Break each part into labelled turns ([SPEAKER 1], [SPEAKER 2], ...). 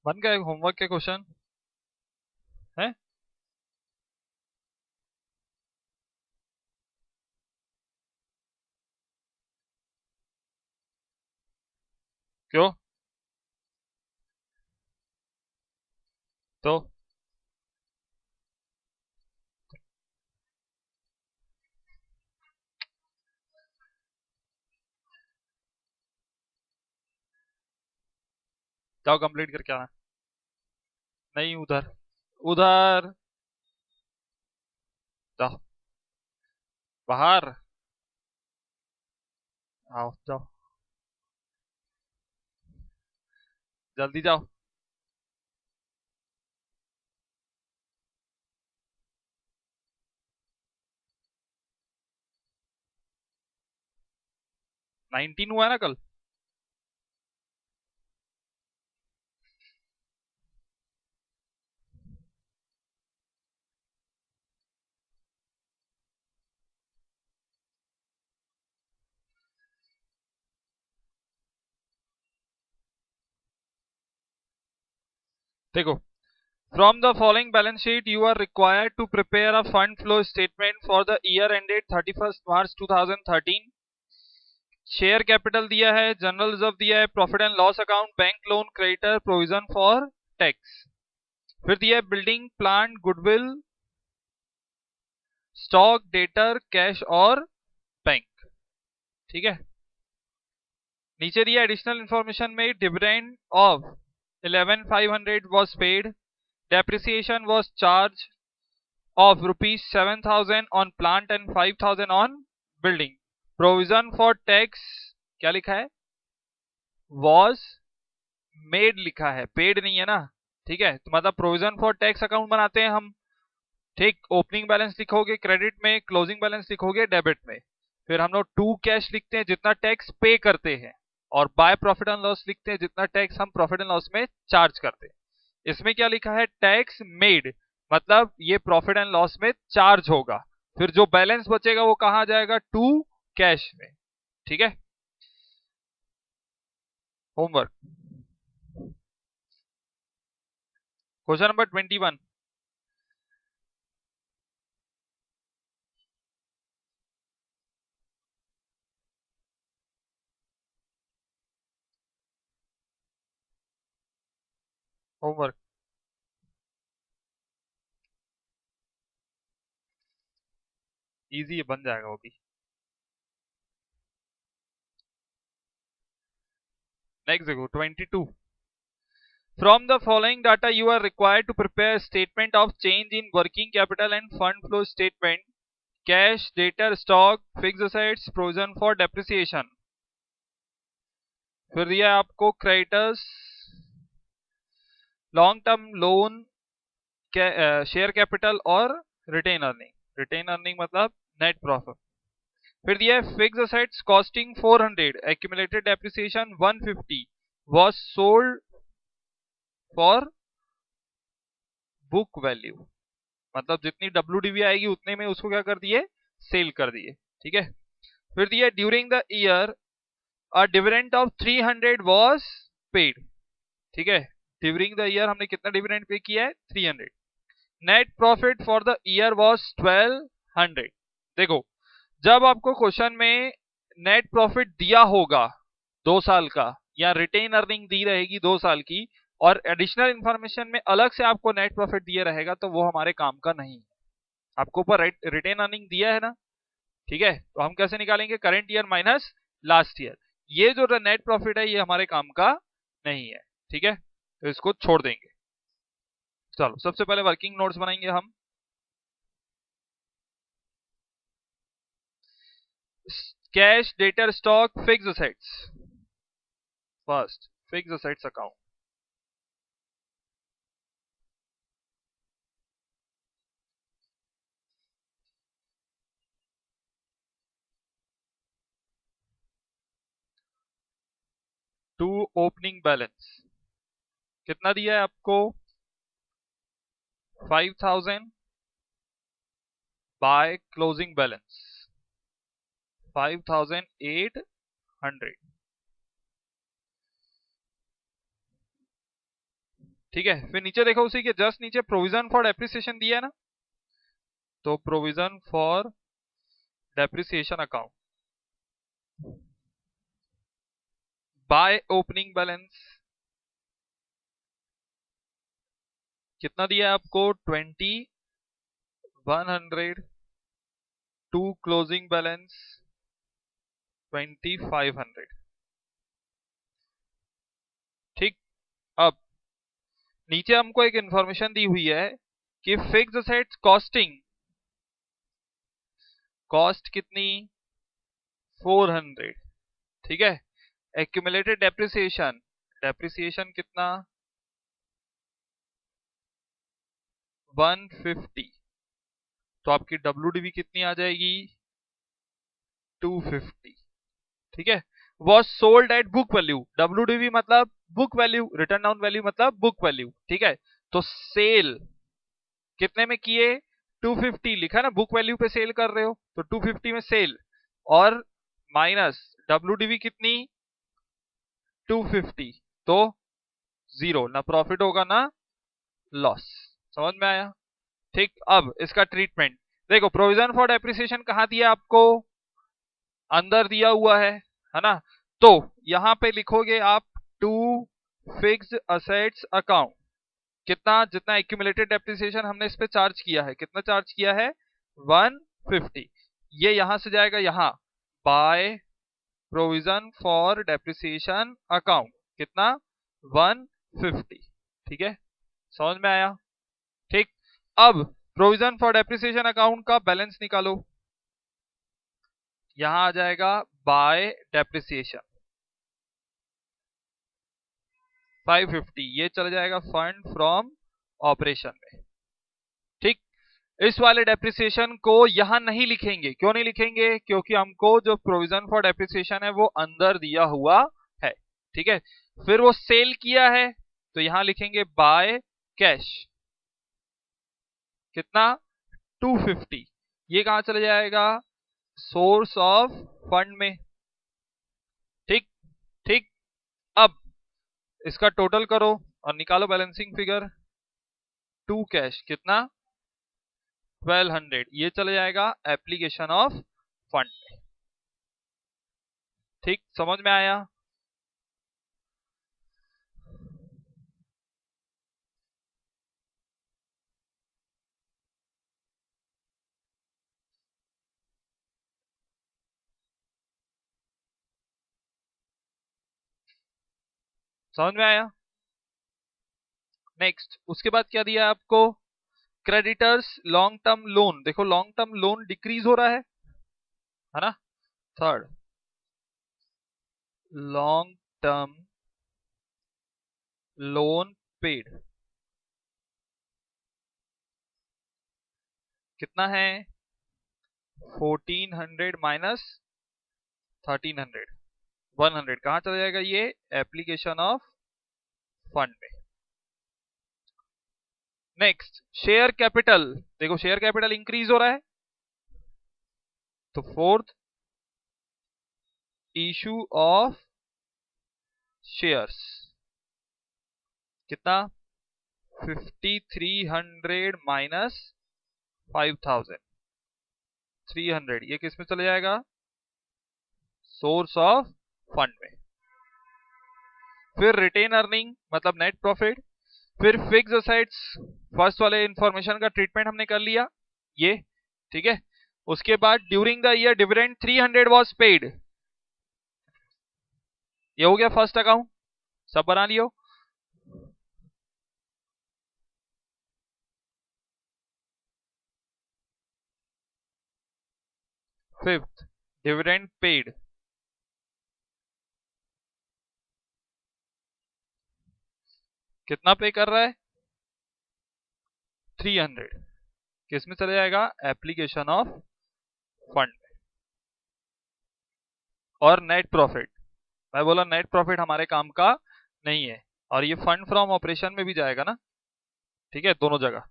[SPEAKER 1] बन गए होमवर्क के क्वेश्चन है? क्यों? तो जाओ कंप्लीट करके आना। नहीं, उधर उधर जाओ। बाहर आओ, जाओ जल्दी जाओ। 19 हुआ है ना कल? देखो, from the following balance sheet you are required to prepare a fund flow statement for the year ended 31 March 2013। Share capital दिया है, जनरल रिजर्व दिया है, profit and loss account, bank loan, creditor, provision for tax. फिर दिया है building, plant, goodwill, stock, debtor, cash और bank. ठीक है। नीचे दिया एडिशनल इंफॉर्मेशन में dividend of 11,500 was paid, depreciation was charged of rupees 7,000 on plant and 5,000 on building, provision for tax क्या लिखा है? was made लिखा है, पेड नहीं है ना। ठीक है, तो मतलब प्रोविजन फॉर टैक्स अकाउंट बनाते हैं हम। ठीक, ओपनिंग बैलेंस लिखोगे क्रेडिट में, क्लोजिंग बैलेंस लिखोगे डेबिट में। फिर हम लोग टू कैश लिखते हैं जितना टैक्स पे करते हैं, और बाय प्रॉफिट एंड लॉस लिखते हैं जितना टैक्स हम प्रॉफिट एंड लॉस में चार्ज करते हैं। इसमें क्या लिखा है? टैक्स मेड, मतलब ये प्रॉफिट एंड लॉस में चार्ज होगा। फिर जो बैलेंस बचेगा वो कहां जाएगा? टू कैश में। ठीक है। Homework question number 21। Homework easy है, बन जाएगा वो भी। नेक्स्ट देखो 22। From the following data, you are required to prepare a statement of change in working capital and fund flow statement, cash, debtor, stock, fixed assets, provision for depreciation। फिर दिया है आपको creditors, long term loan, share capital और retain earning. Retain earning मतलब net profit. फिर दिया है fix assets costing 400, accumulated depreciation 150, was sold for book value, मतलब जितनी डब्ल्यूडीवी आएगी उतने में उसको क्या कर दिए? सेल कर दिए। ठीक है। फिर दिया during the year a dividend of 300 was paid. ठीक है, ड्यूरिंग द ईयर हमने कितना डिविडेंड पे किया है? 300। Net profit for the year was 1200। देखो, जब आपको क्वेश्चन में नेट प्रॉफिट दिया होगा 2 साल का, या रिटेन अर्निंग दी रहेगी 2 साल की, और एडिशनल इंफॉर्मेशन में अलग से आपको नेट प्रॉफिट दिया रहेगा, तो वो हमारे काम का नहीं है। आपको ऊपर रिटेन अर्निंग दिया है ना। ठीक है, तो हम कैसे निकालेंगे? Current year minus last year. ये जो नेट प्रॉफिट है ये हमारे काम का नहीं है। ठीक है, तो इसको छोड़ देंगे। चलो सबसे पहले वर्किंग नोट्स बनाएंगे हम। Cash, debtor, stock, fix assets. First fix assets account. To opening balance कितना दिया है आपको? 5,000 बाय क्लोजिंग बैलेंस 5,800। ठीक है, फिर नीचे देखो उसी के जस्ट नीचे प्रोविजन फॉर डेप्रिसिएशन दिया है ना, तो provision for depreciation account by opening balance कितना दिया है आपको, 20,100 टू क्लोजिंग बैलेंस 2,500। ठीक, अब नीचे हमको एक इंफॉर्मेशन दी हुई है कि फिक्स्ड असेट्स कॉस्टिंग, कॉस्ट कितनी 400, ठीक है। एक्यूमुलेटेड डेप्रिसिएशन, डेप्रिसिएशन कितना 150, तो आपकी WDV कितनी आ जाएगी 250, ठीक है। Was sold at book value, WDV मतलब book value, return down value मतलब बुक वैल्यू, ठीक है। तो सेल कितने में किए 250 लिखा ना, बुक वैल्यू पे सेल कर रहे हो तो 250 में सेल, और माइनस WDV कितनी 250, तो जीरो, ना प्रॉफिट होगा ना लॉस। समझ में आया? ठीक, अब इसका ट्रीटमेंट देखो, प्रोविजन फॉर डेप्रिसिएशन कहां दिया आपको, अंदर दिया हुआ है ना। तो यहां पे लिखोगे आप टू फिक्स्ड असेट्स अकाउंट, कितना, जितना एक्यूमुलेटेड डेप्रिसिएशन हमने इस पे चार्ज किया है, कितना चार्ज किया है 150, ये यहां से जाएगा यहां, by provision for depreciation account कितना 150, ठीक है। समझ में आया? ठीक, अब प्रोविजन फॉर डेप्रिसिएशन अकाउंट का बैलेंस निकालो, यहां आ जाएगा बाय डेप्रिसिएशन 550, ये चला जाएगा फंड फ्रॉम ऑपरेशन में। ठीक, इस वाले डेप्रिसिएशन को यहां नहीं लिखेंगे, क्यों नहीं लिखेंगे, क्योंकि हमको जो प्रोविजन फॉर डेप्रिसिएशन है वो अंदर दिया हुआ है, ठीक है। फिर वो सेल किया है तो यहां लिखेंगे बाय कैश कितना 250, ये कहां चला जाएगा सोर्स ऑफ फंड में। ठीक, ठीक, अब इसका टोटल करो और निकालो बैलेंसिंग फिगर, टू कैश कितना 1200, ये चले जाएगा एप्लीकेशन ऑफ फंड में। ठीक, समझ में आया? समझ में आया? नेक्स्ट, उसके बाद क्या दिया आपको, क्रेडिटर्स लॉन्ग टर्म लोन, देखो लॉन्ग टर्म लोन डिक्रीज हो रहा है ना। Third, long term loan paid कितना है 1400 माइनस 1300, 100 कहां चला जाएगा, ये एप्लीकेशन ऑफ फंड में। नेक्स्ट, शेयर कैपिटल, देखो शेयर कैपिटल इंक्रीज हो रहा है, तो फोर्थ इशू ऑफ शेयर्स कितना 5300 माइनस 5300, ये किस में चले जाएगा सोर्स ऑफ फंड में। फिर रिटेन अर्निंग मतलब नेट प्रॉफिट, फिर फिक्स असेट्स, फर्स्ट वाले इंफॉर्मेशन का ट्रीटमेंट हमने कर लिया ये, ठीक है। उसके बाद during the year dividend 300 was paid, ये हो गया फर्स्ट अकाउंट, सब बना लियो। फिफ्थ, डिविडेंड पेड कितना पे कर रहा है 300, किस में चले जाएगा एप्लीकेशन ऑफ फंड में। और नेट प्रॉफिट, मैं बोला नेट प्रॉफिट हमारे काम का नहीं है, और ये फंड फ्रॉम ऑपरेशन में भी जाएगा ना, ठीक है, दोनों जगह।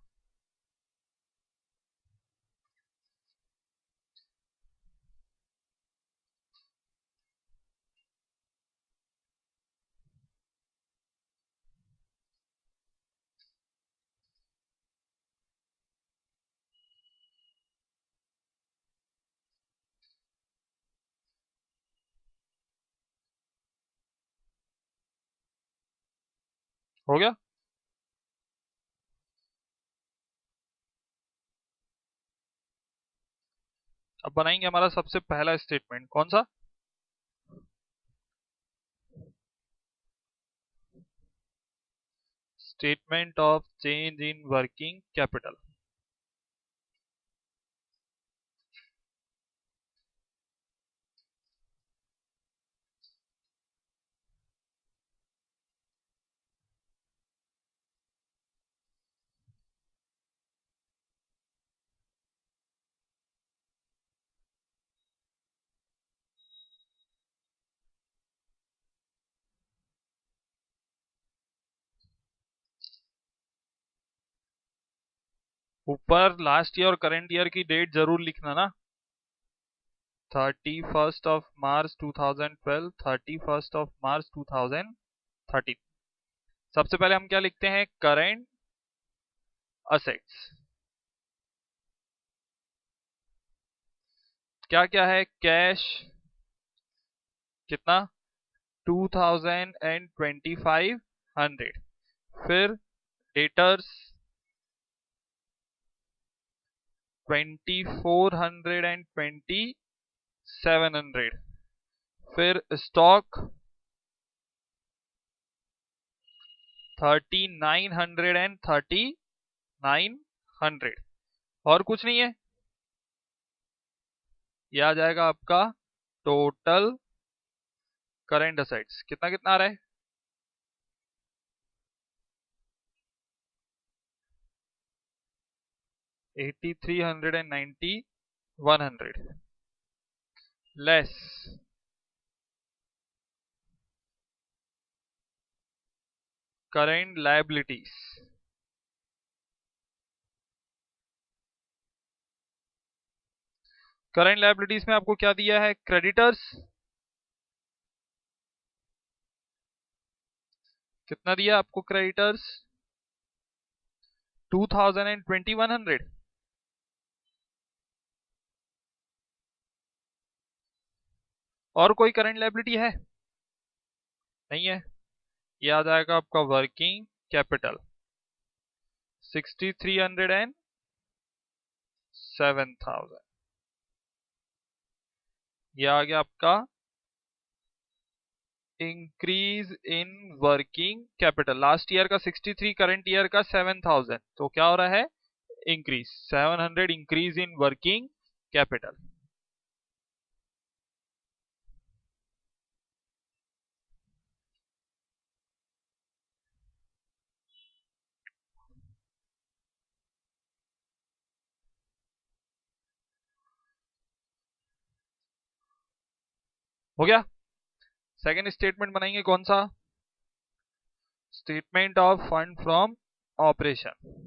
[SPEAKER 1] हो गया। अब बनाएंगे हमारा सबसे पहला स्टेटमेंट, कौन सा? Statement of change in working capital. ऊपर लास्ट ईयर और करंट ईयर की डेट जरूर लिखना ना। 31 मार्च 2012, 31 मार्च 2013। सबसे पहले हम क्या लिखते हैं? Current assets. क्या क्या है? कैश कितना? 2500। फिर डेटर्स 2420, 700। फिर स्टॉक 3900। और कुछ नहीं है। ये आ जाएगा आपका टोटल करंट असेट्स। कितना कितना आ रहा है? 8390, 100 less current liabilities. Current liabilities में आपको क्या दिया है? क्रेडिटर्स कितना दिया आपको? क्रेडिटर्स 2020, 100। और कोई करंट लायबिलिटी है? नहीं है। ये आ जाएगा आपका वर्किंग कैपिटल 6307,000। ये आ गया आपका increase in working capital. Last year का 63, करंट ईयर का 7000, तो क्या हो रहा है? Increase 700, increase in working capital. हो गया। सेकेंड स्टेटमेंट बनाएंगे, कौन सा? Statement of fund from operation.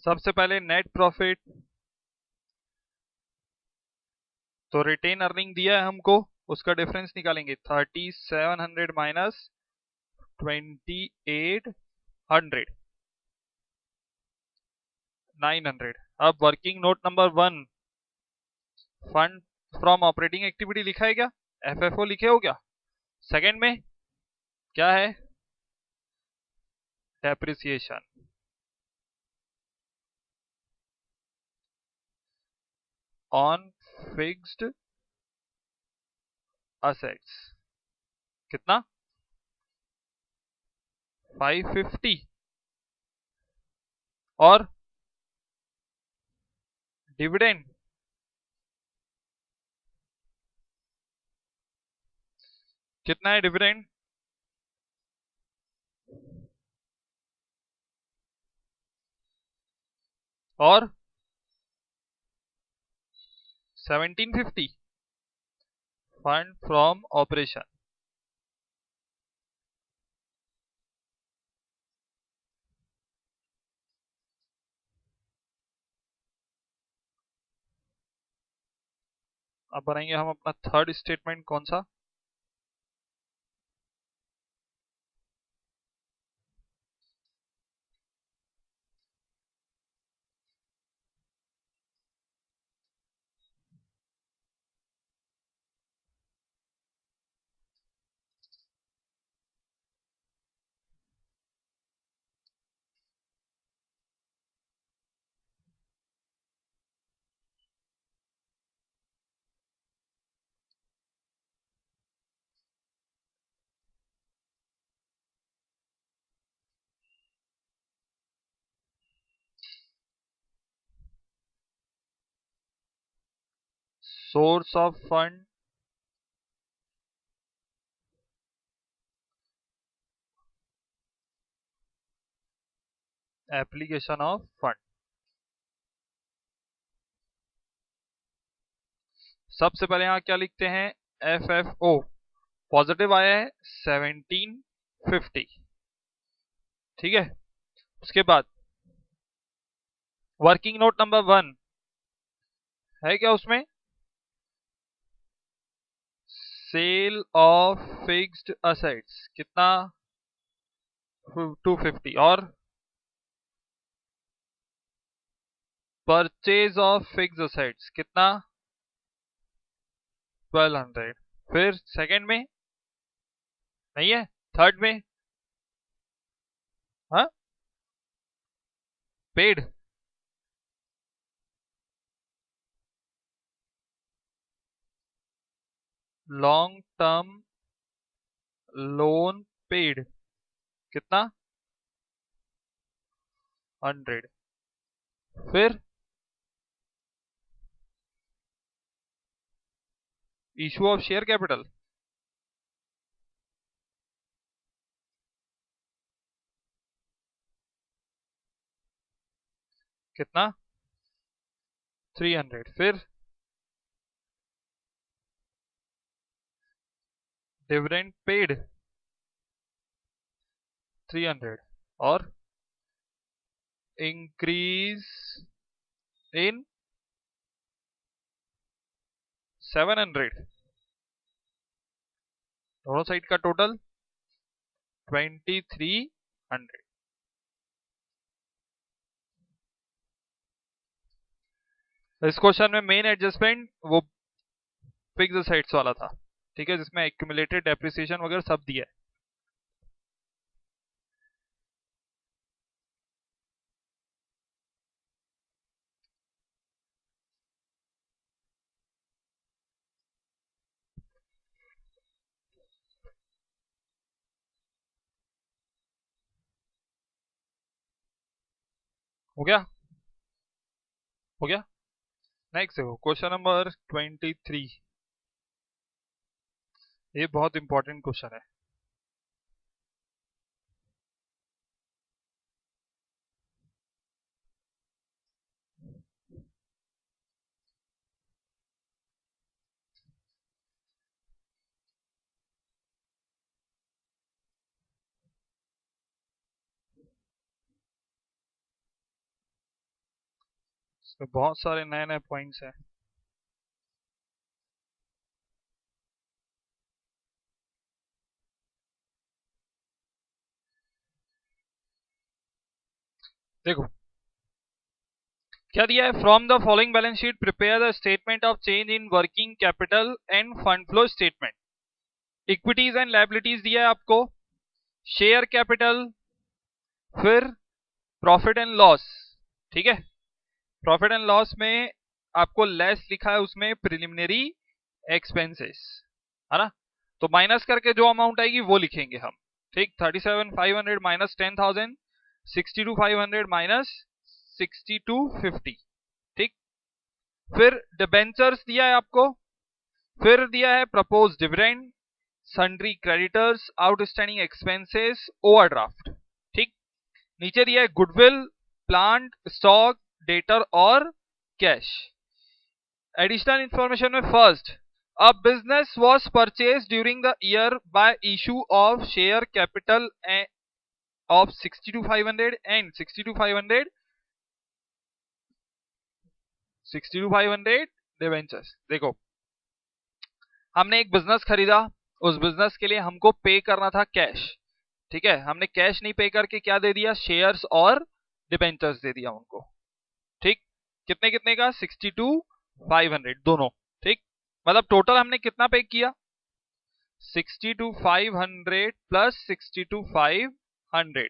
[SPEAKER 1] सबसे पहले नेट प्रॉफिट, तो रिटेन अर्निंग दिया है हमको, उसका डिफरेंस निकालेंगे। 3700 माइनस 2800, 900। अब working note number 1, fund from operating activity लिखा है क्या? एफएफओ लिखे हो क्या? सेकंड में क्या है? Depreciation on fixed assets. कितना? 550। और डिविडेंड कितना है? डिविडेंड और 1750 फंड फ्रॉम ऑपरेशन। अब बनाएंगे हम अपना थर्ड स्टेटमेंट, कौन सा? Source of fund, application of fund. सबसे पहले यहाँ क्या लिखते हैं? FFO पॉजिटिव आया है 1750, ठीक है। उसके बाद वर्किंग नोट नंबर 1 है क्या उसमें? सेल ऑफ फिक्स्ड असेट्स कितना? 250। और परचेज ऑफ फिक्स्ड असेट्स कितना? 1200। फिर सेकंड में नहीं है, थर्ड में? हाँ, paid. Long term loan paid कितना? 100। फिर इशू ऑफ शेयर कैपिटल कितना? 300। फिर डिविडेंड पेड 300। और इंक्रीज इन 700। दोनों साइड का टोटल 2300। इस क्वेश्चन में मेन एडजस्टमेंट वो फिक्स्ड असेट्स वाला था, ठीक है, जिसमें एक्यूमुलेटेड डेप्रिसिएशन वगैरह सब दिया है। हो गया? हो गया। नेक्स्ट देखो क्वेश्चन नंबर 23। ये बहुत इंपॉर्टेंट क्वेश्चन है। इसमें बहुत सारे नए नए पॉइंट्स हैं। देखो क्या दिया है? From the following balance sheet prepare the statement of change in working capital end fund flow statement. Equities and liabilities दिया है आपको, शेयर कैपिटल, फिर प्रॉफिट एंड लॉस, ठीक है। प्रॉफिट एंड लॉस में आपको लेस लिखा है, उसमें प्रिलिमिनरी एक्सपेंसेस, है ना। तो माइनस करके जो अमाउंट आएगी वो लिखेंगे हम, ठीक। 37,500 माइनस 10,000, 62,500 माइनस 6250, ठीक। फिर डिबेंचर्स दिया है आपको, फिर दिया है propose dividend, sundry creditors, outstanding expenses, overdraft, ठीक। नीचे दिया है गुडविल, प्लांट, स्टॉक, डेटर और कैश। एडिशनल इंफॉर्मेशन में first, a business was purchased during the year by issue of share capital of 62,500 and 62,500 debentures। देखो हमने एक बिजनेस खरीदा, उस बिजनेस के लिए हमको पे करना था कैश, ठीक है, हमने कैश नहीं पे करके क्या दे दिया, शेयर्स और डिबेंचर्स दे दिया उनको, ठीक। कितने कितने का, 62,500 दोनों, ठीक। मतलब टोटल हमने कितना पे किया, 62,500 प्लस 62,500,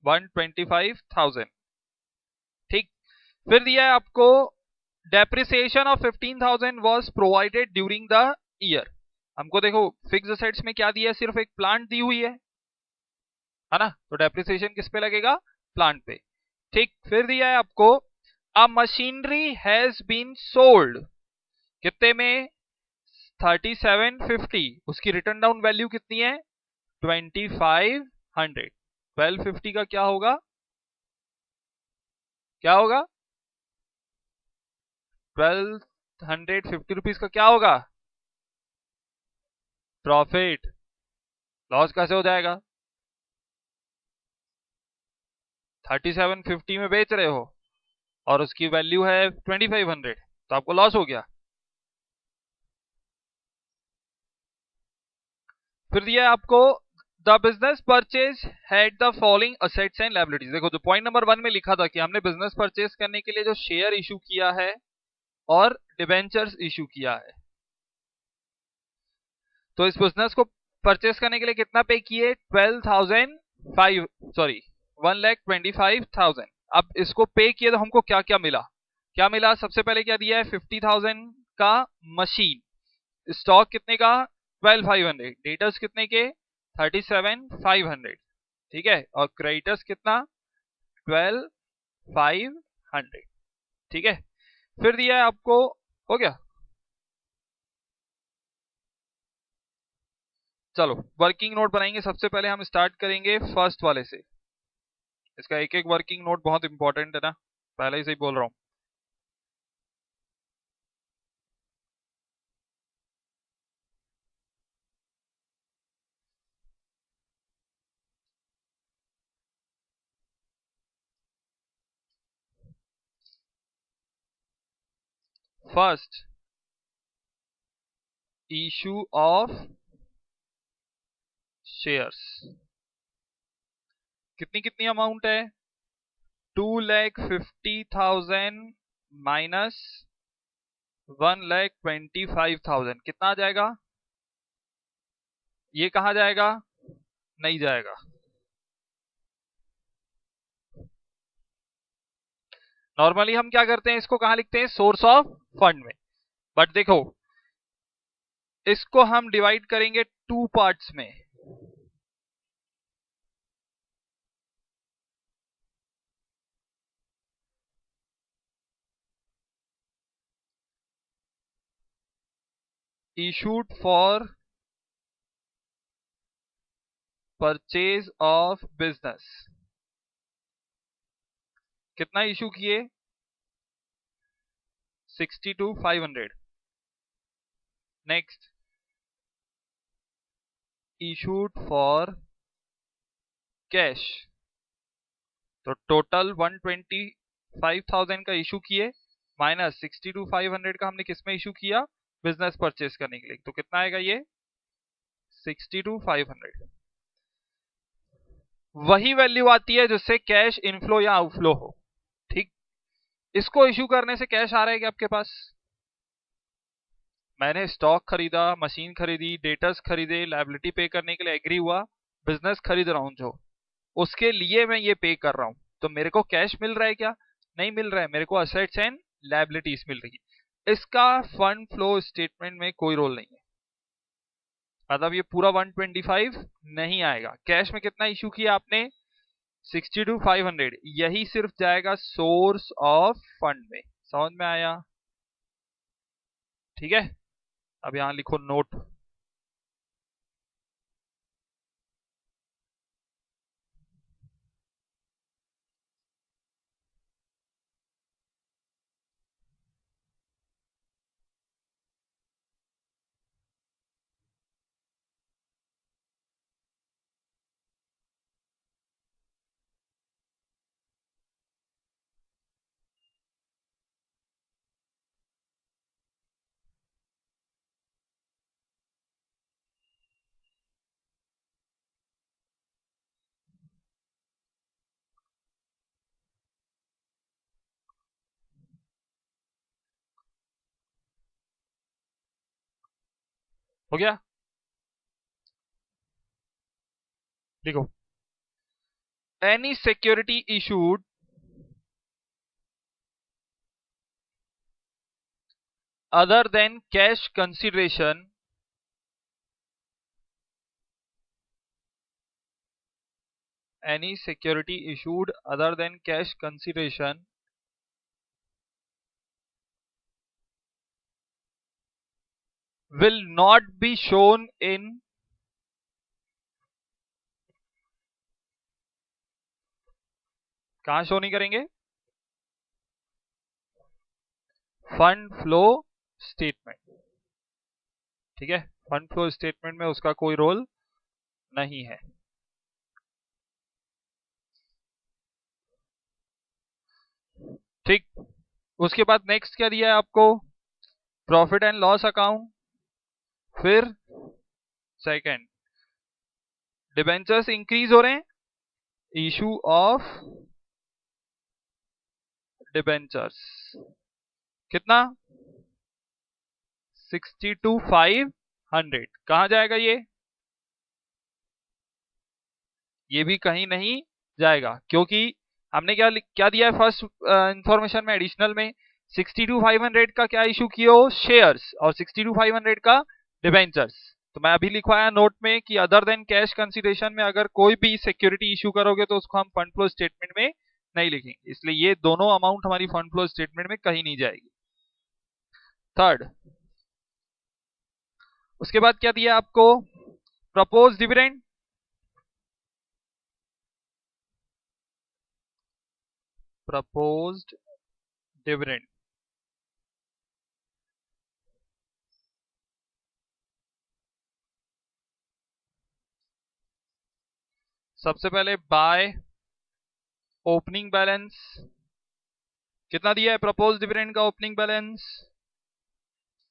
[SPEAKER 1] 125,000, ठीक। फिर दिया है आपको depreciation of 15,000 was provided during the year. हमको देखो फिक्स असेट्स में क्या दिया है, सिर्फ एक प्लांट दी हुई है ना, तो डेप्रिसिएशन किस पे लगेगा, प्लांट पे, ठीक। फिर दिया है आपको a machinery has been sold, कितने में, 3750, उसकी रिटर्न डाउन वैल्यू कितनी है, 2500, 1250 का क्या होगा, क्या होगा, 1250 रुपीज का क्या होगा, प्रॉफिट। लॉस कैसे हो जाएगा, 3750 में बेच रहे हो और उसकी वैल्यू है 2500, तो आपको लॉस हो गया। फिर दिया है आपको the business purchase had the following assets and liabilities. देखो जो पॉइंट नंबर 1 में लिखा था कि हमने बिजनेस परचेज करने के लिए जो शेयर इशू किया है और डिबेंचर्स इशू किया है, तो इस बिजनेस को परचेस करने के लिए कितना पे किए, 12,005, सॉरी 1,25,000। अब इसको पे किए तो हमको क्या क्या मिला, क्या मिला, सबसे पहले क्या दिया है, 50,000 का मशीन, स्टॉक कितने का, 12,500, डेटर्स कितने के, 37,500, ठीक है, और क्रेडिटर्स कितना, 12,500, ठीक है। फिर दिया है आपको, हो गया, चलो वर्किंग नोट बनाएंगे। सबसे पहले हम स्टार्ट करेंगे फर्स्ट वाले से, इसका एक एक वर्किंग नोट बहुत इंपॉर्टेंट है ना, पहले ही से ही बोल रहा हूं। फर्स्ट, इशू ऑफ शेयर्स, कितनी कितनी अमाउंट है, 2,50,000 माइनस 1,25,000, कितना आ जाएगा, ये कहा जाएगा, नहीं जाएगा। नॉर्मली हम क्या करते हैं, इसको कहां लिखते हैं, सोर्स ऑफ फंड में, बट देखो इसको हम डिवाइड करेंगे टू पार्ट्स में, issued for purchase of business, कितना इशू किए, 62,500। नेक्स्ट, इशूड फॉर कैश, तो टोटल 125,000 का इशू किए, माइनस 62,500 का हमने किसमें इशू किया, बिजनेस परचेज करने के लिए, तो कितना आएगा ये, 62,500। वही वैल्यू आती है जिससे कैश इनफ्लो या आउटफ्लो हो, ठीक। इसको इशू करने से कैश आ रहा है क्या आपके पास, मैंने स्टॉक खरीदा, मशीन खरीदी, डेटर्स खरीदे, लायबिलिटी पे करने के लिए एग्री हुआ, बिजनेस खरीद रहा हूं जो, उसके लिए मैं ये पे कर रहा हूं, तो मेरे को कैश मिल रहा है क्या, नहीं मिल रहा है, मेरे को असेट्स एंड लायबिलिटीज मिल रही है। इसका फंड फ्लो स्टेटमेंट में कोई रोल नहीं है, मतलब ये पूरा 125 नहीं आएगा। कैश में कितना इशू किया आपने, 62,500, यही सिर्फ जाएगा सोर्स ऑफ फंड में, समझ में आया, ठीक है। अब यहां लिखो नोट, हो गया? देखो, any security issued other than cash consideration any security issued other than cash consideration will not be shown in कहां शो नहीं करेंगे? Fund flow statement. ठीक है, फंड फ्लो स्टेटमेंट में उसका कोई रोल नहीं है। ठीक, उसके बाद नेक्स्ट क्या दिया है आपको? Profit and loss account. फिर सेकंड, डिबेंचर्स इंक्रीज हो रहे हैं, इशू ऑफ डिबेंचर्स कितना? 62,500। कहां जाएगा ये भी कहीं नहीं जाएगा, क्योंकि हमने क्या क्या दिया है फर्स्ट इंफॉर्मेशन में, एडिशनल में 62,500 का क्या इशू किया हो? शेयर्स, और 62,500 का डिबेंचर्स। तो मैं अभी लिखवाया नोट में कि अदर देन कैश कंसिडरेशन में अगर कोई भी सिक्योरिटी इशू करोगे तो उसको हम फंड फ्लो स्टेटमेंट में नहीं लिखेंगे, इसलिए ये दोनों अमाउंट हमारी फंड फ्लो स्टेटमेंट में कहीं नहीं जाएगी। थर्ड, उसके बाद क्या दिया आपको? Propose dividend. प्रपोज्ड डिविडेंड सबसे पहले बाय ओपनिंग बैलेंस कितना दिया है? प्रपोज डिविडेंड का opening balance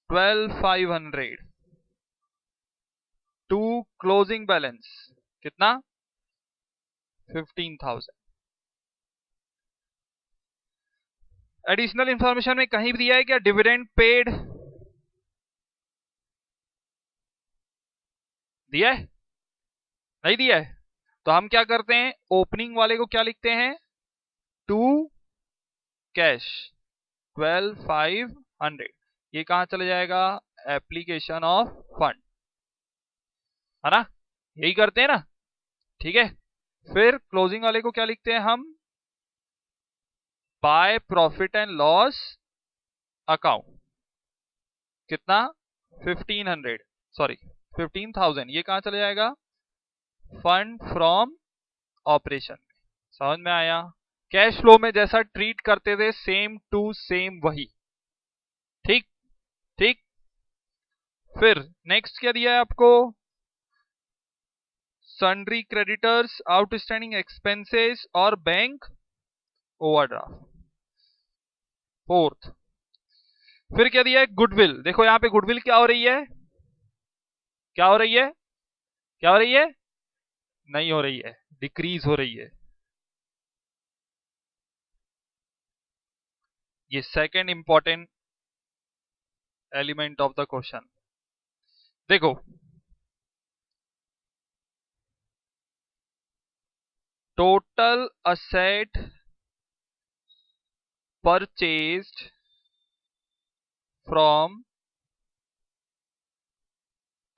[SPEAKER 1] 12,500 to closing balance कितना? 15,000। एडिशनल इंफॉर्मेशन में कहीं भी दिया है क्या डिविडेंड पेड? दिया है? नहीं दिया है। तो हम क्या करते हैं, ओपनिंग वाले को क्या लिखते हैं? To cash 12,500। ये कहां चले जाएगा? एप्लीकेशन ऑफ फंड, है ना? यही करते हैं ना? ठीक है, फिर क्लोजिंग वाले को क्या लिखते हैं हम? By profit and loss account कितना? 1500, सॉरी 15,000। ये कहां चले जाएगा? Fund from operation. समझ में आया? कैश फ्लो में जैसा ट्रीट करते थे सेम टू सेम वही। ठीक ठीक। फिर नेक्स्ट क्या दिया है आपको? सन्ड्री क्रेडिटर्स, आउटस्टैंडिंग एक्सपेंसेस और बैंक ओवरड्राफ्ट। फोर्थ, फिर क्या दिया है? गुडविल। देखो यहां पे गुडविल क्या हो रही है? क्या हो रही है? क्या हो रही है? नहीं हो रही है, डिक्रीज हो रही है। ये second important element of the question. देखो, total asset purchased from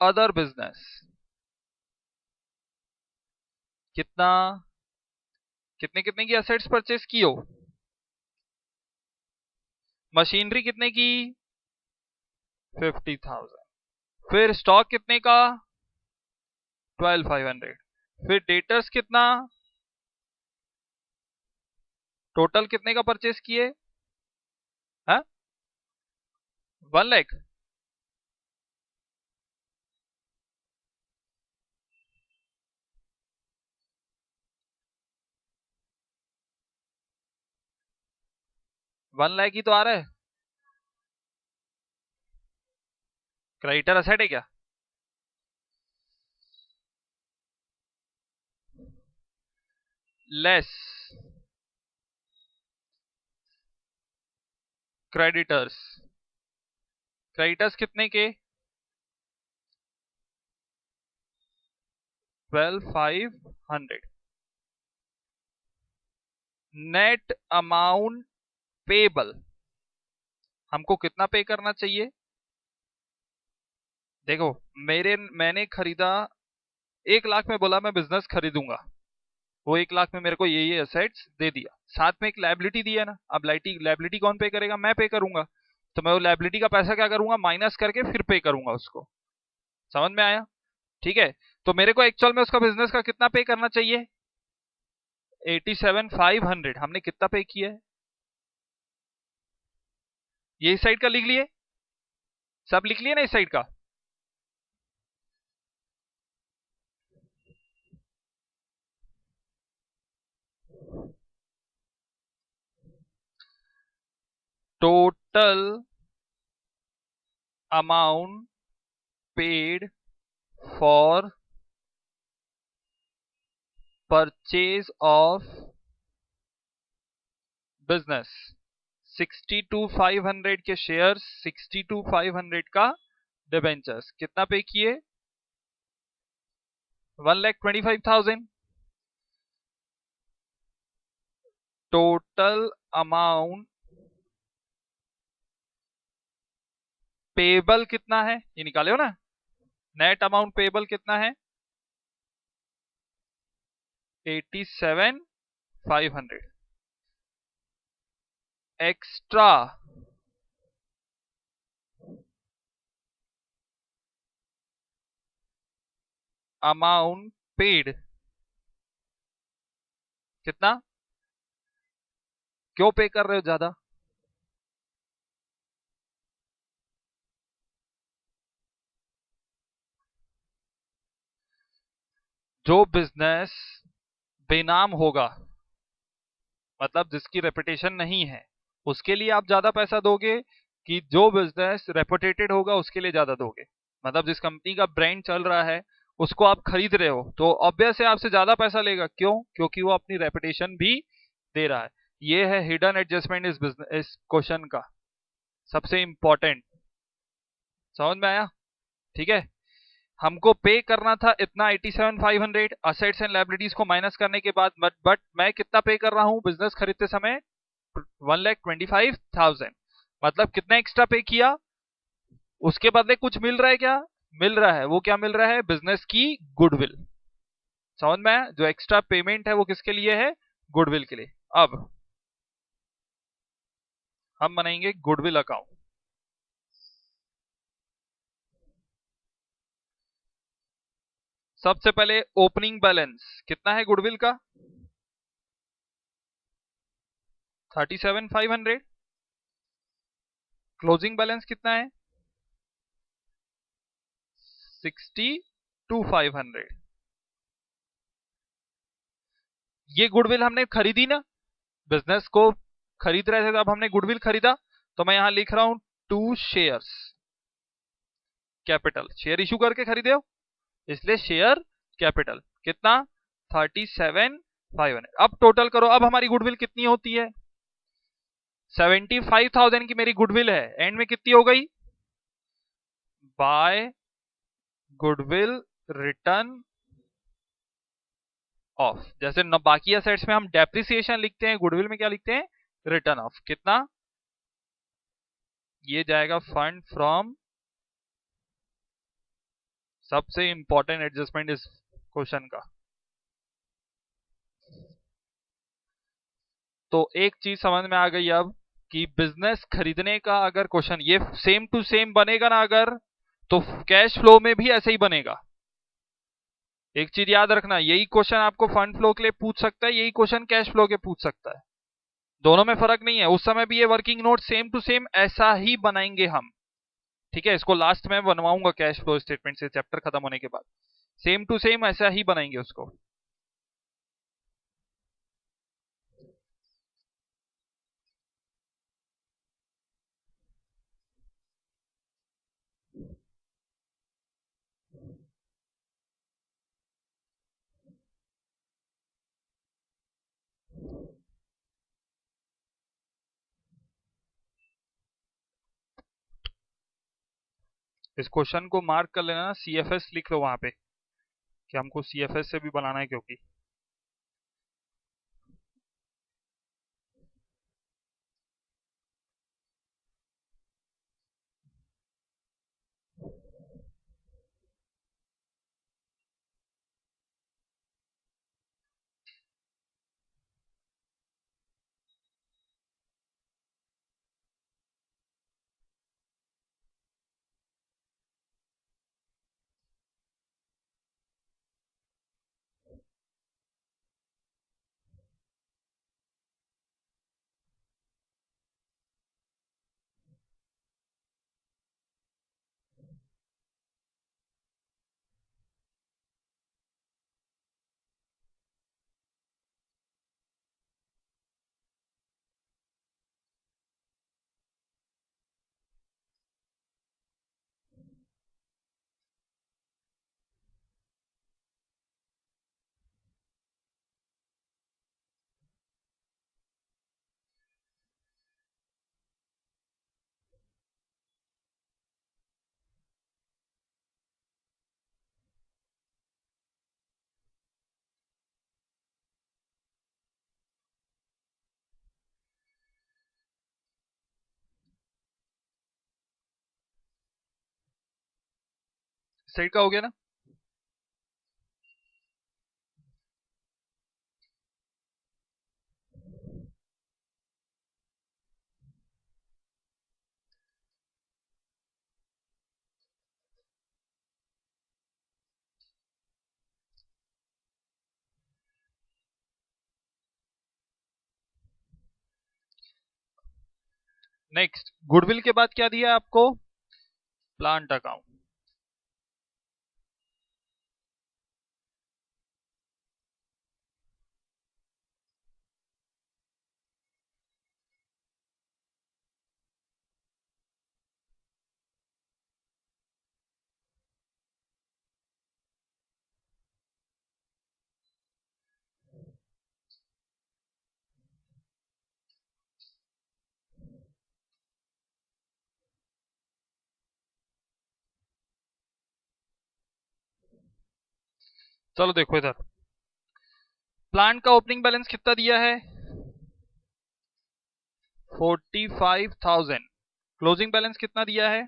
[SPEAKER 1] other business कितना? कितने कितने की असेट्स परचेज की हो? मशीनरी कितने की? 50,000। फिर स्टॉक कितने का? 12,500। फिर डेटर्स कितना? टोटल कितने का परचेज किए? 1 लाख। वन लाख ही तो आ रहा है। क्रेडिटर असेट है क्या? Less creditors. क्रेडिटर्स कितने के? 12,500. नेट अमाउंट पेबल, हमको कितना पे करना चाहिए? देखो, मैंने खरीदा 1 लाख में, बोला मैं बिजनेस खरीदूंगा, वो 1 लाख में मेरे को ये एसेट्स दे दिया, साथ में एक लायबिलिटी दी है ना। अब लायबिलिटी कौन पे करेगा? मैं पे करूंगा। तो मैं वो लायबिलिटी का पैसा क्या करूंगा? माइनस करके फिर पे करूंगा उसको। समझ में आया? ठीक है। तो मेरे को एक्चुअल में उसका बिजनेस का कितना पे करना चाहिए? 87,500। हमने कितना पे किया है? ये इस साइड का लिख लिए, सब लिख लिए ना इस साइड का। Total amount paid for purchase of business, 62,500 के शेयर्स, 62,500 का डिबेंचर्स, कितना पे किए? 1,25,000। टोटल अमाउंट पेबल कितना है? ये निकाले हो ना। नेट अमाउंट पेबल कितना है? 87,500। एक्स्ट्रा अमाउंट पेड कितना? क्यों पे कर रहे हो ज्यादा? जो बिजनेस बेनाम होगा, मतलब जिसकी रेपुटेशन नहीं है, उसके लिए आप ज्यादा पैसा दोगे, कि जो बिजनेस रेपुटेटेड होगा उसके लिए ज्यादा दोगे? मतलब जिस कंपनी का ब्रांड चल रहा है उसको आप खरीद रहे हो, तो ऑब्वियस है आपसे ज्यादा पैसा लेगा। क्यों? क्योंकि वो अपनी रेपुटेशन भी दे रहा है। ये है हिडन एडजस्टमेंट इस बिजनेस, इस क्वेश्चन का सबसे इंपॉर्टेंट। समझ में आया? ठीक है। हमको पे करना था इतना 87,500 असेट्स एंड लायबिलिटीज को माइनस करने के बाद, बट मैं कितना पे कर रहा हूं बिजनेस खरीदते समय? 1,25,000। मतलब कितना एक्स्ट्रा पे किया? उसके बदले कुछ मिल रहा है क्या? मिल रहा है। वो क्या मिल रहा है? बिजनेस की गुडविल। समझ में आया? जो एक्स्ट्रा पेमेंट है वो किसके लिए है? गुडविल के लिए। अब हम बनाएंगे गुडविल अकाउंट। सबसे पहले ओपनिंग बैलेंस कितना है गुडविल का? 37,500। क्लोजिंग बैलेंस कितना है? 62,500। ये गुडविल हमने खरीदी ना, बिजनेस को खरीद रहे थे तो अब हमने गुडविल खरीदा, तो मैं यहां लिख रहा हूं 2 शेयर्स कैपिटल। शेयर इशू करके खरीदे हो इसलिए शेयर कैपिटल कितना? 37,500। अब टोटल करो, अब हमारी गुडविल कितनी होती है? 75,000 की मेरी गुडविल है, एंड में कितनी हो गई? By goodwill written off. जैसे न बाकी असेट्स में हम डेप्रिसिएशन लिखते हैं, गुडविल में क्या लिखते हैं? Return of. कितना? ये जाएगा फंड फ्रॉम, सबसे इंपॉर्टेंट एडजस्टमेंट इस क्वेश्चन का। तो एक चीज समझ में आ गई अब, कि बिजनेस खरीदने का अगर क्वेश्चन ये सेम टू सेम बनेगा ना अगर, तो कैश फ्लो में भी ऐसे ही बनेगा। एक चीज याद रखना, यही क्वेश्चन आपको फंड फ्लो के लिए पूछ सकता है, यही क्वेश्चन कैश फ्लो के पूछ सकता है। दोनों में फर्क नहीं है। उस समय भी ये working note same to same ऐसा ही बनाएंगे हम। ठीक है, इसको लास्ट में बनवाऊंगा कैश फ्लो स्टेटमेंट से, चैप्टर खत्म होने के बाद सेम टू सेम ऐसा ही बनाएंगे उसको। इस क्वेश्चन को मार्क कर लेना, CFS लिख लो वहां पे, कि हमको CFS से भी बनाना है, क्योंकि साइड का हो गया ना। नेक्स्ट, गुडविल के बाद क्या दिया आपको? Plant account. चलो देखो इधर, प्लांट का ओपनिंग बैलेंस कितना दिया है? 45,000। क्लोजिंग बैलेंस कितना दिया है?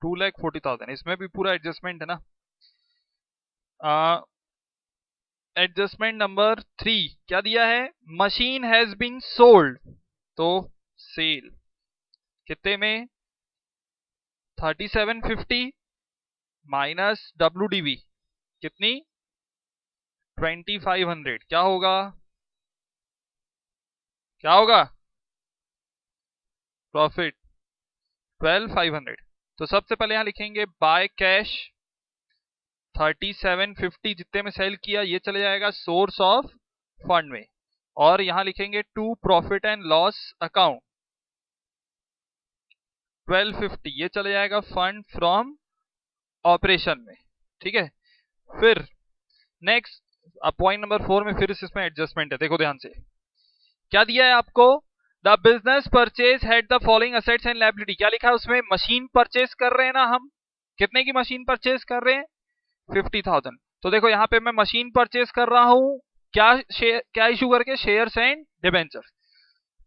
[SPEAKER 1] 2,40,000। इसमें भी पूरा एडजस्टमेंट है ना। एडजस्टमेंट नंबर 3 क्या दिया है? मशीन हैज बीन सोल्ड, तो सेल कितने में? 3750 माइनस WDV कितनी? 2500। क्या होगा? क्या होगा? प्रॉफिट 12,500। तो सबसे पहले यहां लिखेंगे बाय कैश 3750, जितने में सेल किया ये चले जाएगा सोर्स ऑफ फंड में, और यहां लिखेंगे to profit and loss account 1250, ये चले जाएगा फंड फ्रॉम ऑपरेशन में। ठीक है, फिर नेक्स्ट अब पॉइंट नंबर 4 में फिर इसमें एडजस्टमेंट है। देखो ध्यान से, क्या दिया है आपको? The business purchase had the following assets and liability. क्या लिखा है उसमें? मशीन परचेज कर रहे हैं ना हम। कितने की मशीन परचेज कर रहे हैं? 50,000। तो देखो यहां पे मैं मशीन परचेज कर रहा हूं, क्या इशू करके? Shares and debentures.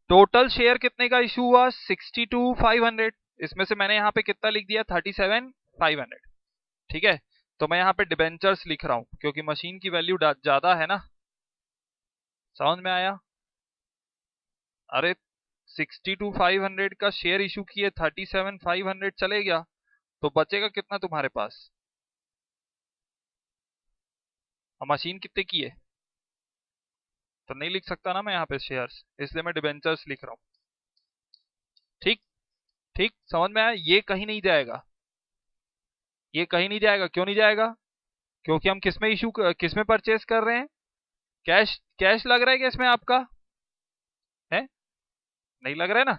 [SPEAKER 1] Total share कितने का इशू हुआ? 62,500। इसमें से मैंने यहाँ पे कितना लिख दिया? 37,500। ठीक है, तो मैं यहाँ पे डिबेंचर्स लिख रहा हूं क्योंकि मशीन की वैल्यू ज्यादा है ना। समझ में आया? अरे 62,500 का शेयर इशू किए, 37,500 चले गया, तो बचेगा कितना तुम्हारे पास? और मशीन कितने की है? तो नहीं लिख सकता ना मैं यहाँ पे शेयर्स, इसलिए मैं डिबेंचर्स लिख रहा हूँ। ठीक ठीक, समझ में आया? ये कहीं नहीं जाएगा, ये कहीं नहीं जाएगा। क्यों नहीं जाएगा? क्योंकि हम किसमें परचेस कर रहे हैं? कैश। कैश लग रहा है क्या इसमें आपका? है? नहीं लग रहा है ना।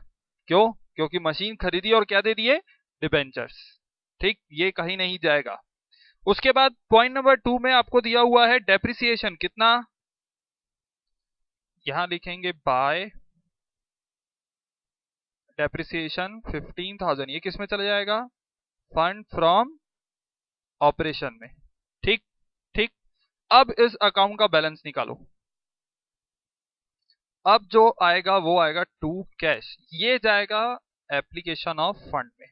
[SPEAKER 1] क्यों? क्योंकि मशीन खरीदी और क्या दे दिए? डिबेंचर्स। ठीक, ये कहीं नहीं जाएगा। उसके बाद पॉइंट नंबर 2 में आपको दिया हुआ है डेप्रिसिएशन कितना। यहां लिखेंगे बाय डेप्रिसिएशन 15,000। ये किस में चला जाएगा? फंड फ्रॉम ऑपरेशन में। ठीक ठीक। अब इस अकाउंट का बैलेंस निकालो। अब जो आएगा वो आएगा टू कैश, ये जाएगा एप्लीकेशन ऑफ फंड में।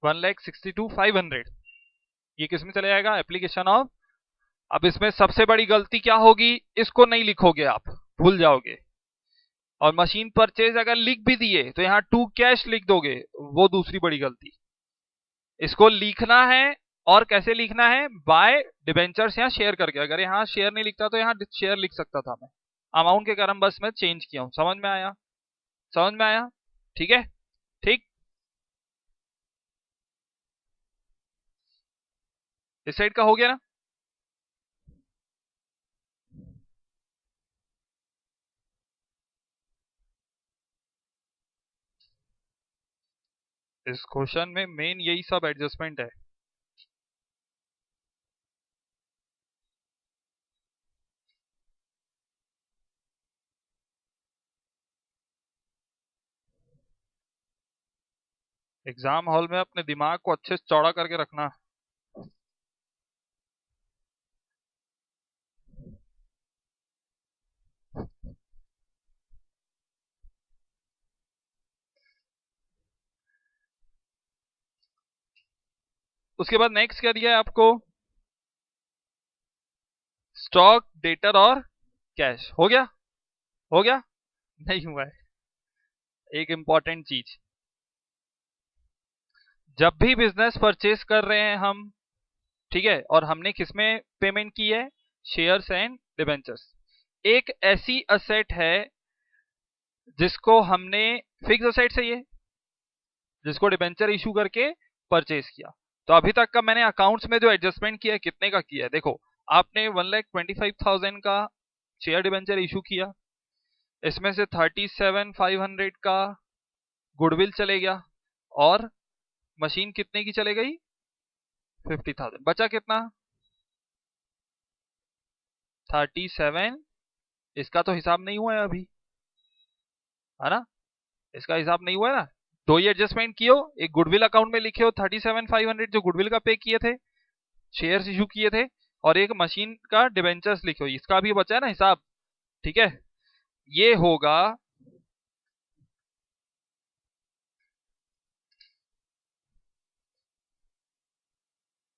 [SPEAKER 1] $1,62,500 ये किस में चले जाएगा? Application of. अब इसमें सबसे बड़ी गलती क्या होगी, इसको नहीं लिखोगे आप, भूल जाओगे। और मशीन परचेज अगर लिख भी दिए तो यहाँ टू कैश लिख दोगे, वो दूसरी बड़ी गलती। इसको लिखना है, और कैसे लिखना है? बाय डिबेंचर्स यहाँ शेयर करके। अगर यहाँ शेयर नहीं लिखता तो यहाँ शेयर लिख सकता था मैं, अमाउंट के कारण बस मैं चेंज किया हूं। समझ में आया? समझ में आया? ठीक है। ठीक। इस साइड का हो गया ना? इस क्वेश्चन में मेन यही सब एडजस्टमेंट है। एग्जाम हॉल में अपने दिमाग को अच्छे से चौड़ा करके रखना। उसके बाद नेक्स्ट क्या दिया है आपको? स्टॉक, डेटर और कैश। हो गया? हो गया? नहीं हुआ है। एक इंपॉर्टेंट चीज, जब भी बिजनेस परचेस कर रहे हैं हम, ठीक है, और हमने किसमें पेमेंट की है? Shares and debentures. एक ऐसी असेट है जिसको हमने, फिक्स असेट से ये, जिसको डिबेंचर इशू करके परचेस किया। तो अभी तक का मैंने अकाउंट्स में जो एडजस्टमेंट किया है, कितने का किया है? देखो, आपने 1,25,000 का शेयर डिबेंचर इशू किया, इसमें से 37,500 का गुडविल चले गया, और मशीन कितने की चले गई? 50,000। बचा कितना? 37। इसका तो हिसाब नहीं हुआ है अभी, है ना? इसका हिसाब नहीं हुआ है ना। दो ही एडजस्टमेंट किए हो, एक गुडविल अकाउंट में लिखे हो 37,500 जो गुडविल का पे किए थे, शेयर्स इशू किए थे, और एक मशीन का डिबेंचर्स लिखे हो, इसका भी बचा है ना हिसाब। ठीक है, ये होगा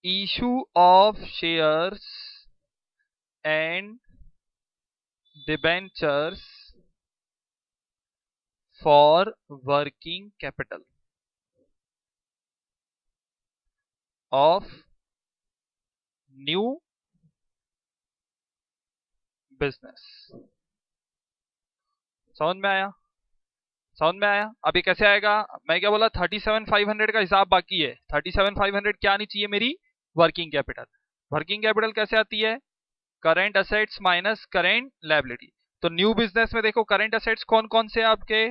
[SPEAKER 1] issue of shares and debentures for working capital of new business. समझ में आया? समझ में आया? अभी कैसे आएगा? मैं क्या बोला? 37,500 का हिसाब बाकी है। 37,500 क्या आनी चाहिए मेरी? Working capital. वर्किंग कैपिटल कैसे आती है? Current assets minus current liability. तो न्यू बिजनेस में देखो, करंट असेट्स कौन कौन से आपके?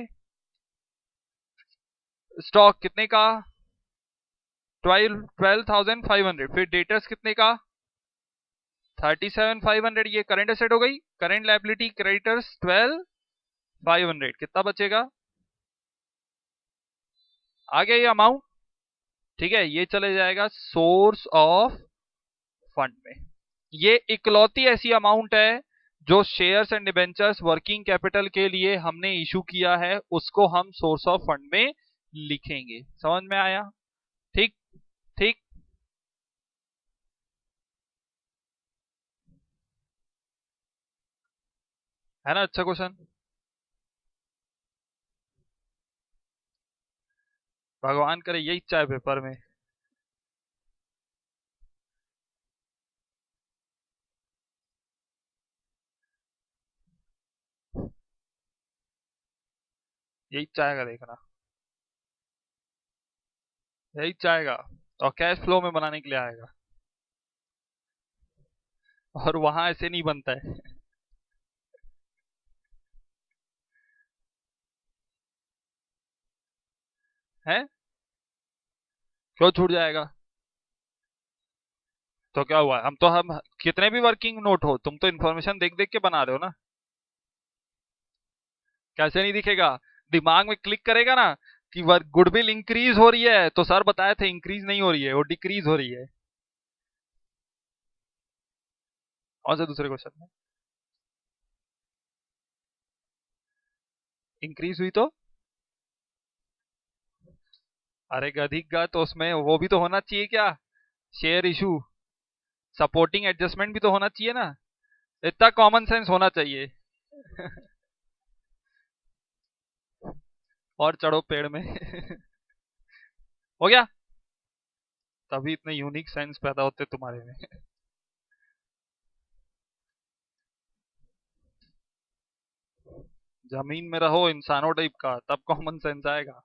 [SPEAKER 1] स्टॉक कितने का? 12,500। फिर डेटर्स कितने का? 37,500। ये करंट असेट हो गई। Current liability creditors 12,500। कितना बचेगा? आ गया ये अमाउंट। ठीक है, ये चले जाएगा सोर्स ऑफ फंड में। ये इकलौती ऐसी अमाउंट है जो shares and debentures working capital के लिए हमने इशू किया है, उसको हम सोर्स ऑफ फंड में लिखेंगे। समझ में आया? ठीक। ठीक है ना? अच्छा क्वेश्चन। भगवान करे यही चाहे पेपर में। यही चाहेगा, देखना। यही चाहेगा, और कैश फ्लो में बनाने के लिए आएगा, और वहां ऐसे नहीं बनता है। हैं? क्यों छूट जाएगा? तो क्या हुआ? हम कितने भी वर्किंग नोट हो, तुम तो इन्फॉर्मेशन देख देख के बना रहे हो ना। कैसे नहीं दिखेगा? दिमाग में क्लिक करेगा ना कि वर्क गुडविल इंक्रीज हो रही है, तो सर बताए थे इंक्रीज नहीं हो रही है, वो डिक्रीज हो रही है। कौन से दूसरे क्वेश्चन में? इंक्रीज हुई तो? अरे गधिक तो उसमें वो भी तो होना चाहिए क्या? शेयर इशू, सपोर्टिंग एडजस्टमेंट भी तो होना चाहिए ना। इतना कॉमन सेंस होना चाहिए। और चढ़ो पेड़ में। हो गया। तभी इतने यूनिक सेंस पैदा होते तुम्हारे में। जमीन में रहो इंसानों टाइप का, तब कॉमन सेंस आएगा।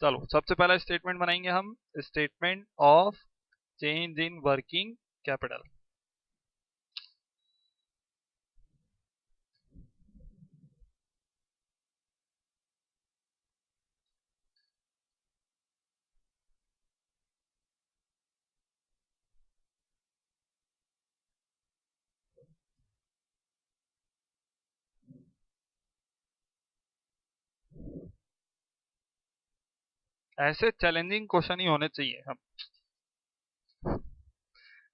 [SPEAKER 1] चलो सबसे पहला स्टेटमेंट बनाएंगे हम, statement of change in working capital. ऐसे चैलेंजिंग क्वेश्चन ही होने चाहिए हम।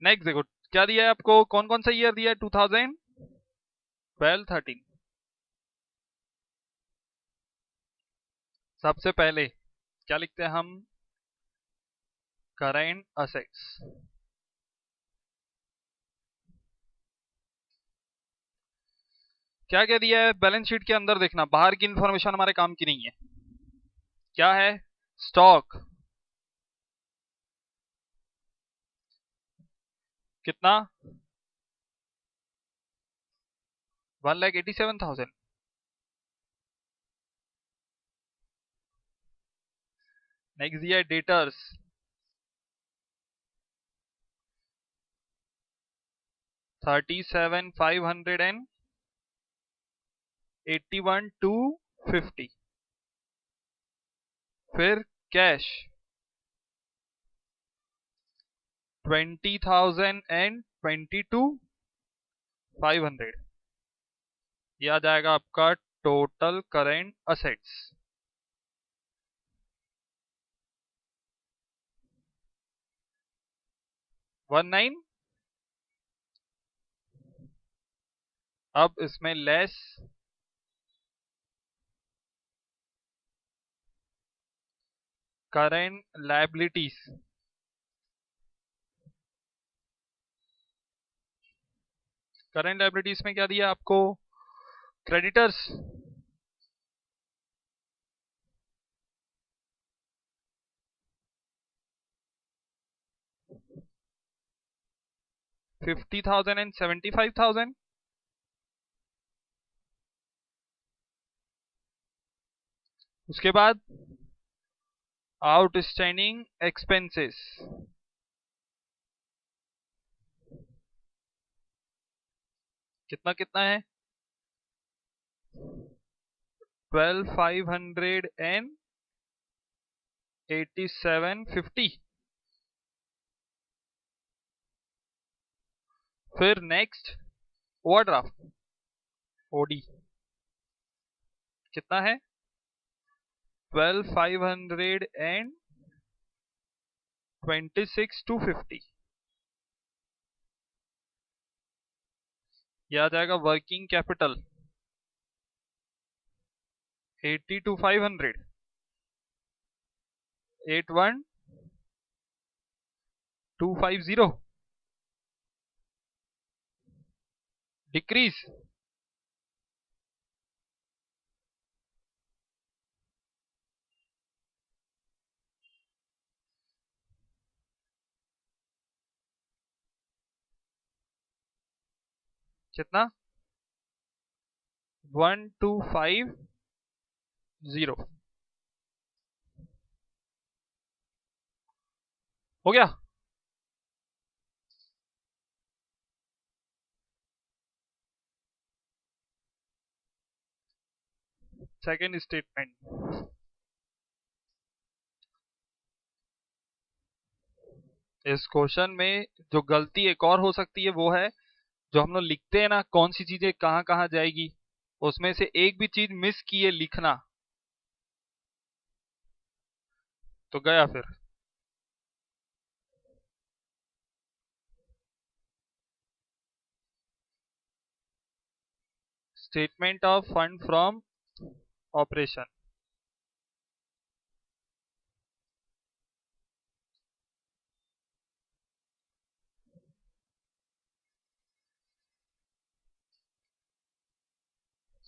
[SPEAKER 1] नेक्स्ट देखो, क्या दिया है आपको, कौन कौन सा ईयर दिया है? 2012, 13। सबसे पहले क्या लिखते हैं हम? Current assets. क्या क्या दिया है बैलेंस शीट के अंदर? देखना, बाहर की इंफॉर्मेशन हमारे काम की नहीं है। क्या है? स्टॉक कितना? 1,87,000। नेक्स्ट दिया है डेटर्स, 37,581,250। फिर कैश 20,022,500। ये आ जाएगा आपका टोटल करेंट असेट्स। 19। अब इसमें less current liabilities. Current liabilities में क्या दिया आपको? Creditors 50,000 and 75,000। उसके बाद आउटस्टैंडिंग एक्सपेंसेस कितना कितना है? 12,587,50। फिर नेक्स्ट ओवरड्राफ्ट, ओडी कितना है? 12,526,250। यह आ जाएगा वर्किंग कैपिटल 82,500, 81,250। डिक्रीज कितना? 1250। हो गया। सेकेंड स्टेटमेंट, इस क्वेश्चन में जो गलती एक और हो सकती है वो है, जो हम लोग लिखते हैं ना कौन सी चीजें कहाँ कहाँ जाएगी, उसमें से एक भी चीज मिस किए लिखना तो गया फिर। Statement of fund from operation.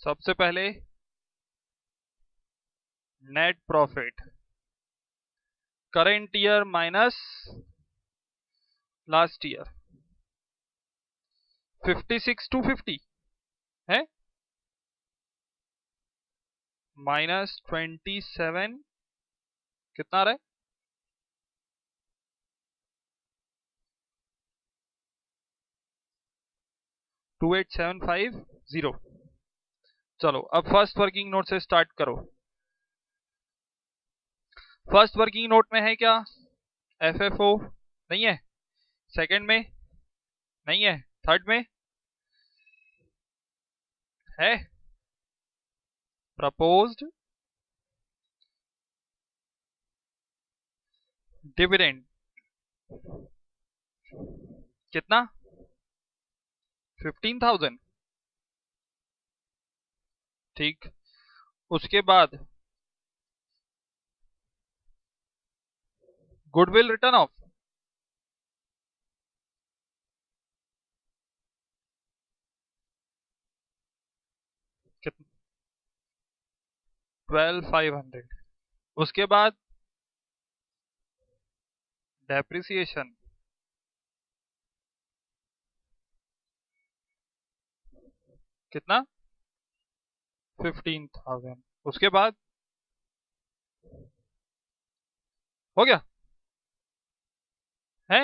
[SPEAKER 1] सबसे पहले net profit current year minus last year 56,250 है माइनस 27 कितना रहा है 28,750। चलो अब फर्स्ट वर्किंग नोट से स्टार्ट करो। फर्स्ट वर्किंग नोट में है क्या एफएफओ नहीं है, सेकंड में नहीं है, थर्ड में है प्रपोज्ड डिविडेंड कितना 15,000। ठीक, उसके बाद गुडविल रिटर्न ऑफ कितना 12,500। उसके बाद डेप्रिसिएशन कितना 15,000। उसके बाद हो गया है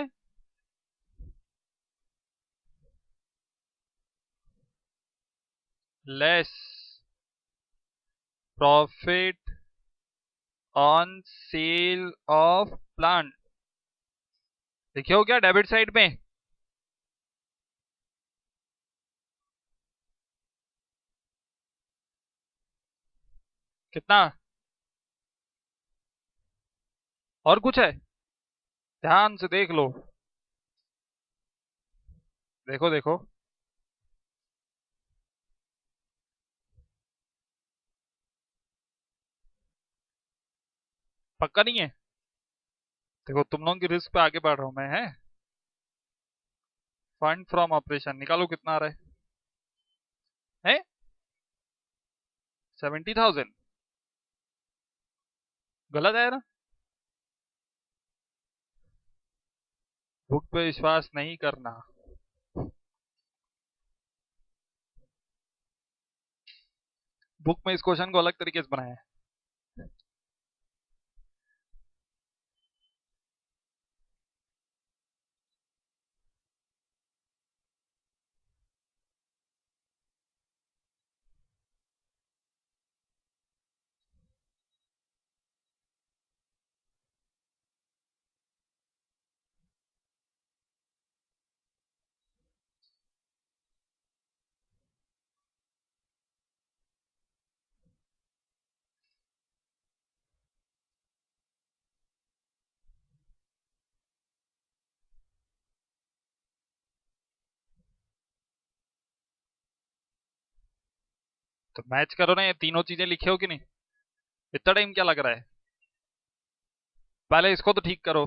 [SPEAKER 1] less profit on sale of plant. देखिए हो क्या डेबिट साइड में कितना और कुछ है ध्यान से देख लो, देखो देखो पक्का नहीं है। देखो तुम लोगों की रिस्क पे आगे बढ़ रहा हूं मैं है। फंड फ्रॉम ऑपरेशन निकालो कितना आ रहा है 70,000। गलत है ना, बुक पे विश्वास नहीं करना। बुक में इस क्वेश्चन को अलग तरीके से बनाया है। तो मैच करो ना, ये तीनों चीजें लिखे हो कि नहीं, इतना टाइम क्या लग रहा है, पहले इसको तो ठीक करो।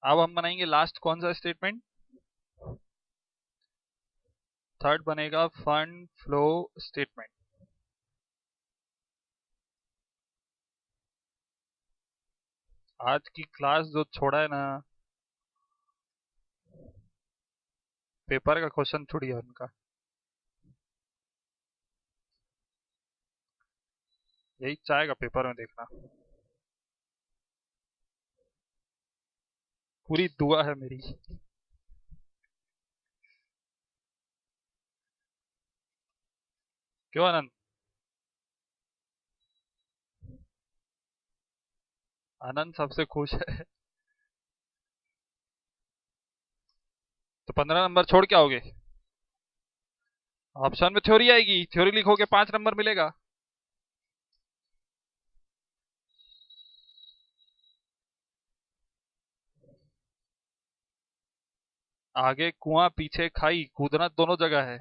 [SPEAKER 1] अब हम बनाएंगे लास्ट कौन सा स्टेटमेंट, थर्ड बनेगा फंड फ्लो स्टेटमेंट। आज की क्लास जो छोड़ा है ना, पेपर का क्वेश्चन छुड़ी है उनका, यही चाहेगा पेपर में देखना। पूरी दुआ है मेरी। क्यों आनंद? आनंद सबसे खुश है। तो 15 नंबर छोड़ के आओगे? ऑप्शन में थ्योरी आएगी, थ्योरी लिखोगे 5 नंबर मिलेगा। आगे कुआं पीछे खाई, कूदना दोनों जगह है।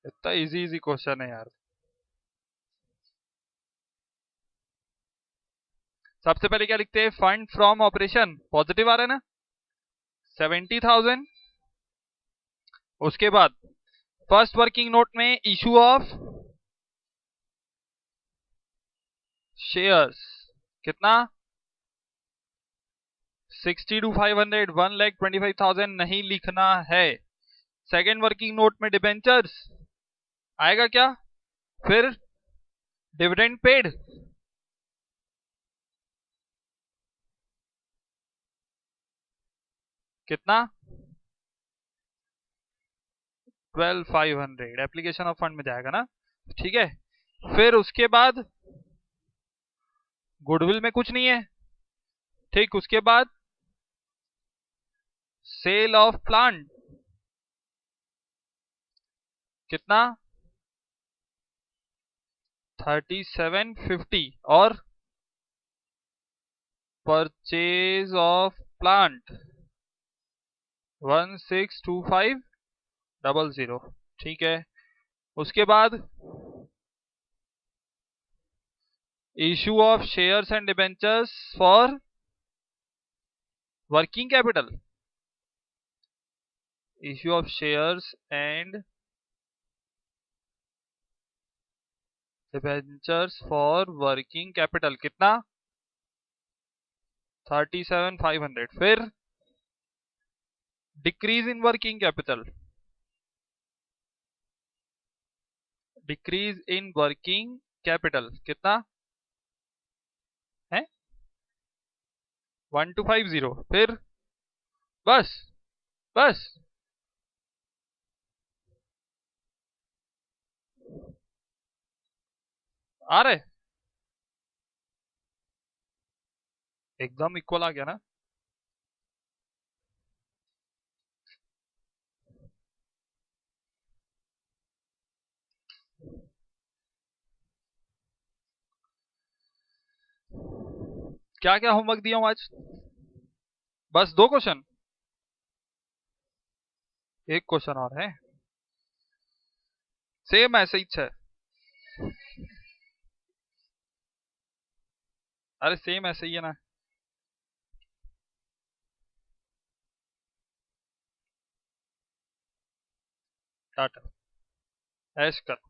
[SPEAKER 1] इतना इजी इजी क्वेश्चन है यार। सबसे पहले क्या लिखते हैं? फंड फ्रॉम ऑपरेशन पॉजिटिव आ रहा है ना, 70,000। उसके बाद फर्स्ट वर्किंग नोट में इशू ऑफ शेयर्स कितना? 60 to 500, 1,25,000 नहीं लिखना है। सेकेंड वर्किंग नोट में डिबेंचर्स आएगा क्या? फिर डिविडेंड पेड कितना? 12,500 एप्लीकेशन ऑफ फंड में जाएगा ना, ठीक है। फिर उसके बाद गुडविल में कुछ नहीं है, ठीक। उसके बाद सेल ऑफ प्लांट कितना? 3750। और परचेज ऑफ प्लांट 162500, ठीक है। उसके बाद issue of shares and debentures for working capital, issue of shares and debentures for working capital कितना? 37,500। फिर decrease in working capital, decrease in working capital कितना है? 1250। फिर बस बस आ रहे, एकदम इक्वल आ गया ना। क्या क्या होमवर्क दिया हूं आज? बस 2 क्वेश्चन, एक क्वेश्चन और है। सेम ऐसे ही है। अरे सेम ऐसे ही है ना। टाटा, ऐश कर।